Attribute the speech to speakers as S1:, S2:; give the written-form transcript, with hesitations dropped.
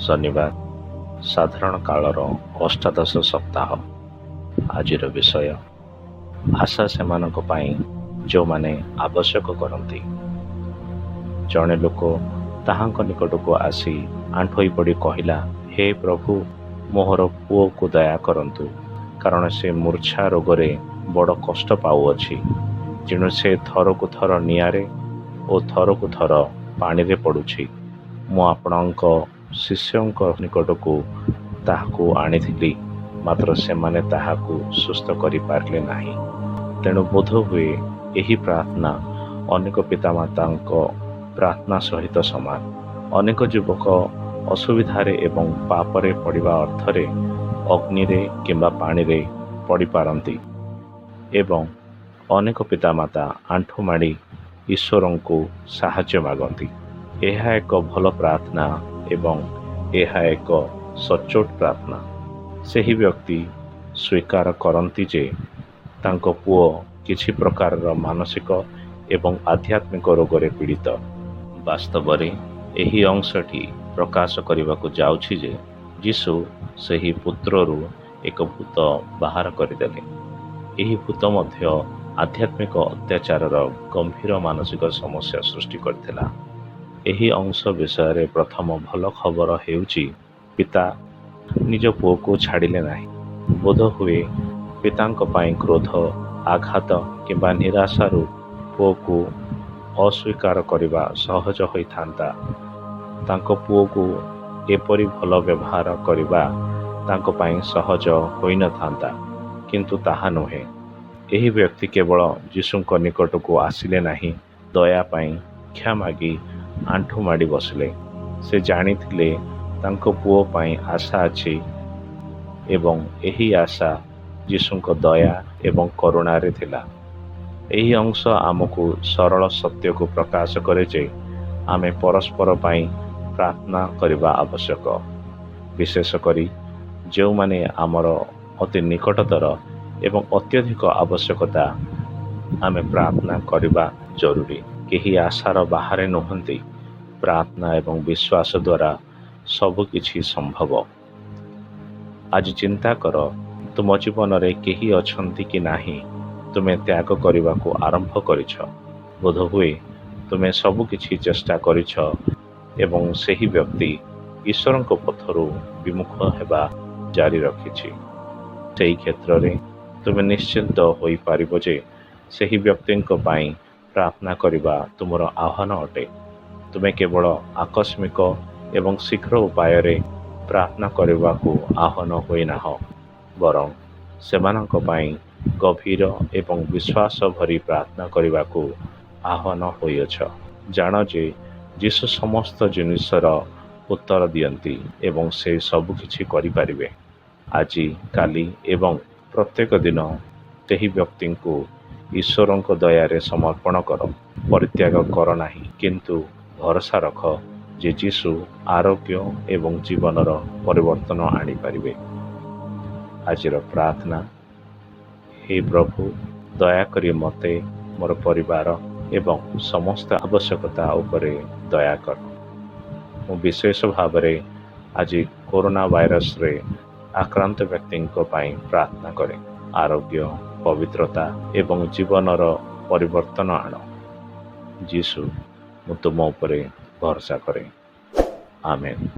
S1: ଶନିବାର ସାଧାରଣ କାଳର ଅଷ୍ଟାଦଶ ସପ୍ତାହ। ଆଜିର ବିଷୟ ଆଶା ସେମାନଙ୍କ ପାଇଁ ଯେଉଁମାନେ ଆବଶ୍ୟକ କରନ୍ତି। ଜଣେ ଲୋକ ତାହାଙ୍କ ନିକଟକୁ ଆସି ଆଣ୍ଠୋଇ ପଡ଼ି କହିଲା, ହେ ପ୍ରଭୁ, ମୋହର ପୁଅକୁ ଦୟା କରନ୍ତୁ, କାରଣ ସେ ମୂର୍ଚ୍ଛା ରୋଗରେ ବଡ଼ କଷ୍ଟ ପାଉଅଛି। ଯେଣୁ ସେ ଥରକୁ ଥର ନିଆଁରେ ଓ ଥରକୁ ଥର ପାଣିରେ ପଡ଼ୁଛି। ମୁଁ ଆପଣଙ୍କ ଶିଷ୍ୟଙ୍କ ନିକଟକୁ ତାହାକୁ ଆଣିଥିଲି, ମାତ୍ର ସେମାନେ ତାହାକୁ ସୁସ୍ଥ କରିପାରିଲେ ନାହିଁ। ତେଣୁ ବୋଧହୁଏ ଏହି ପ୍ରାର୍ଥନା ଅନେକ ପିତାମାତାଙ୍କ ପ୍ରାର୍ଥନା ସହିତ ସମାନ। ଅନେକ ଯୁବକ ଅସୁବିଧାରେ ଏବଂ ପାପରେ ପଡ଼ିବା ଅର୍ଥରେ ଅଗ୍ନିରେ କିମ୍ବା ପାଣିରେ ପଡ଼ିପାରନ୍ତି ଏବଂ ଅନେକ ପିତାମାତା ଆଣ୍ଠୁମାଡ଼ି ଈଶ୍ୱରଙ୍କୁ ସାହାଯ୍ୟ ମାଗନ୍ତି। ଏହା ଏକ ଭଲ ପ୍ରାର୍ଥନା ଏବଂ ଏହା ଏକ ସଚ୍ଚୋଟ ପ୍ରାର୍ଥନା। ସେହି ବ୍ୟକ୍ତି ସ୍ୱୀକାର କରନ୍ତି ଯେ ତାଙ୍କ ପୁଅ କିଛି ପ୍ରକାରର ମାନସିକ ଏବଂ ଆଧ୍ୟାତ୍ମିକ ରୋଗରେ ପୀଡ଼ିତ। ବାସ୍ତବରେ ଏହି ଅଂଶଟି ପ୍ରକାଶ କରିବାକୁ ଯାଉଛି ଯେ ଯୀଶୁ ସେହି ପୁତ୍ରରୁ ଏକ ଭୂତ ବାହାର କରିଦେଲେ। ଏହି ଭୂତ ମଧ୍ୟ ଆଧ୍ୟାତ୍ମିକ ଅତ୍ୟାଚାରର ଗମ୍ଭୀର ମାନସିକ ସମସ୍ୟା ସୃଷ୍ଟି କରିଥିଲା। ଏହି ଅଂଶ ବିଷୟରେ ପ୍ରଥମ ଭଲ ଖବର ହେଉଛି, ପିତା ନିଜ ପୁଅକୁ ଛାଡ଼ିଲେ ନାହିଁ। ବୋଧହୁଏ ପିତାଙ୍କ ପାଇଁ କ୍ରୋଧ, ଆଘାତ କିମ୍ବା ନିରାଶାରୁ ପୁଅକୁ ଅସ୍ୱୀକାର କରିବା ସହଜ ହୋଇଥାନ୍ତା। ତାଙ୍କ ପୁଅକୁ ଏପରି ଭଲ ବ୍ୟବହାର କରିବା ତାଙ୍କ ପାଇଁ ସହଜ ହୋଇନଥାନ୍ତା, କିନ୍ତୁ ତାହା ନୁହେଁ। ଏହି ବ୍ୟକ୍ତି କେବଳ ଯୀଶୁଙ୍କ ନିକଟକୁ ଆସିଲେ ନାହିଁ, ଦୟା ପାଇଁ କ୍ଷା ମାଗି ଆଣ୍ଠୁ ମାଡ଼ି ବସିଲେ। ସେ ଜାଣିଥିଲେ ତାଙ୍କ ପୁଅ ପାଇଁ ଆଶା ଅଛି ଏବଂ ଏହି ଆଶା ଯୀଶୁଙ୍କ ଦୟା ଏବଂ କରୁଣାରେ ଥିଲା। ଏହି ଅଂଶ ଆମକୁ ସରଳ ସତ୍ୟକୁ ପ୍ରକାଶ କରେ ଯେ ଆମେ ପରସ୍ପର ପାଇଁ ପ୍ରାର୍ଥନା କରିବା ଆବଶ୍ୟକ, ବିଶେଷ କରି ଯେଉଁମାନେ ଆମର ଅତି ନିକଟତର ଏବଂ ଅତ୍ୟଧିକ ଆବଶ୍ୟକତା। ଆମେ ପ୍ରାର୍ଥନା କରିବା ଜରୁରୀ। କେହି ଆଶାର ବାହାରେ ନୁହନ୍ତି। ପ୍ରାର୍ଥନା ଏବଂ ବିଶ୍ୱାସ ଦ୍ୱାରା ସବୁକିଛି ସମ୍ଭବ। ଆଜି ଚିନ୍ତା କର, ତୁମ ଜୀବନରେ କେହି ଅଛନ୍ତି କି ନାହିଁ ତୁମେ ତ୍ୟାଗ କରିବାକୁ ଆରମ୍ଭ କରିଛ। ବୋଧହୁଏ ତୁମେ ସବୁକିଛି ଚେଷ୍ଟା କରିଛ ଏବଂ ସେହି ବ୍ୟକ୍ତି ଈଶ୍ୱରଙ୍କ ପଥରୁ ବିମୁଖ ହେବା ଜାରି ରଖିଛି। ସେହି କ୍ଷେତ୍ରରେ ତୁମେ ନିଶ୍ଚିନ୍ତ ହୋଇପାରିବ ଯେ ସେହି ବ୍ୟକ୍ତିଙ୍କ ପାଇଁ ପ୍ରାର୍ଥନା କରିବା ତୁମର ଆହ୍ୱାନ ଅଟେ। ତୁମେ କେବଳ ଆକସ୍ମିକ ଏବଂ ଶୀଘ୍ର ଉପାୟରେ ପ୍ରାର୍ଥନା କରିବାକୁ ଆହ୍ୱାନ ହୋଇନାହଁ, ବରଂ ସେମାନଙ୍କ ପାଇଁ ଗଭୀର ଏବଂ ବିଶ୍ୱାସ ଭରି ପ୍ରାର୍ଥନା କରିବାକୁ ଆହ୍ୱାନ ହୋଇଅଛ। ଜାଣ ଯେ ଯୀଶୁ ସମସ୍ତ ଜିନିଷର ଉତ୍ତର ଦିଅନ୍ତି ଏବଂ ସେ ସବୁକିଛି କରିପାରିବେ। ଆଜି, କାଲି ଏବଂ ପ୍ରତ୍ୟେକ ଦିନ ସେହି ବ୍ୟକ୍ତିଙ୍କୁ ଈଶ୍ୱରଙ୍କ ଦୟାରେ ସମର୍ପଣ କର। ପରିତ୍ୟାଗ କର ନାହିଁ, କିନ୍ତୁ ଭରସା ରଖ ଯେ ଯୀଶୁ ଆରୋଗ୍ୟ ଏବଂ ଜୀବନର ପରିବର୍ତ୍ତନ ଆଣିପାରିବେ। ଆଜିର ପ୍ରାର୍ଥନା। ହେ ପ୍ରଭୁ, ଦୟାକରି ମୋତେ, ମୋର ପରିବାର ଏବଂ ସମସ୍ତ ଆବଶ୍ୟକତା ଉପରେ ଦୟା କର। ମୁଁ ବିଶେଷ ଭାବରେ ଆଜି କରୋନା ଭାଇରସରେ ଆକ୍ରାନ୍ତ ବ୍ୟକ୍ତିଙ୍କ ପାଇଁ ପ୍ରାର୍ଥନା କରେ। ଆରୋଗ୍ୟ, ପବିତ୍ରତା ଏବଂ ଜୀବନର ପରିବର୍ତ୍ତନ ଆଣ। ଯୀଶୁ, ମୁଁ ତୁମ ଉପରେ ଭରସା କରେ। ଆମେନ୍।